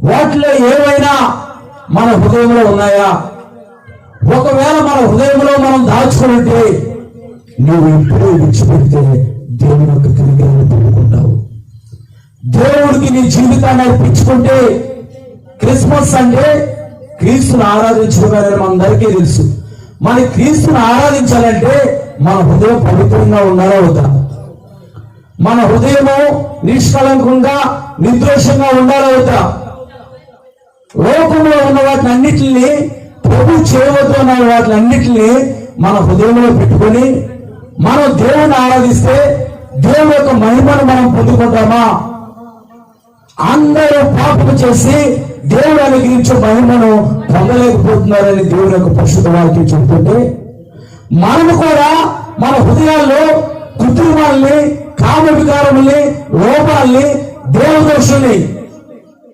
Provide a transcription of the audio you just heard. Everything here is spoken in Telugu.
వాటిలో ఏవైనా మన హృదయంలో ఉన్నాయా? ఒకవేళ మన హృదయంలో మనం దాచుకుంటే నువ్వు ఇప్పుడే విడిచిపెడితే దేవుని యొక్క కనికరాన్ని పొందుకుంటావు. దేవుడికి నీ జీవితాన్ని అర్పించుకుంటే, క్రిస్మస్ అంటే క్రీస్తుని ఆరాధించుకోవాలని మనందరికీ తెలుసు. మన క్రీస్తుని ఆరాధించాలంటే మన హృదయం పవిత్రంగా ఉండాలా వద్దా? మన హృదయము నిష్కలంకంగా నిర్దోషంగా ఉండాలా వద్దా? లోకంలో ఉన్న వాటిని అన్నిటిని ప్రభు చేయవద్దు అన్న వాటిని అన్నిటిని మన హృదయంలో పెట్టుకొని మనం దేవుని ఆరాధిస్తే దేవుని యొక్క మహిమను మనం పొందుకుంటామా? అందరూ పాపం చేసి దేవుడు అనుగ్రహించే మహిమను పొందలేకపోతున్నారని దేవుని యొక్క పరిశుద్ధ వాక్యం చెబుతుంటే, మనము కూడా మన హృదయాల్లో కృత్రిమాల్ని, కామ వికారముల్ని, లోపాల్ని, దేవదోషుల్ని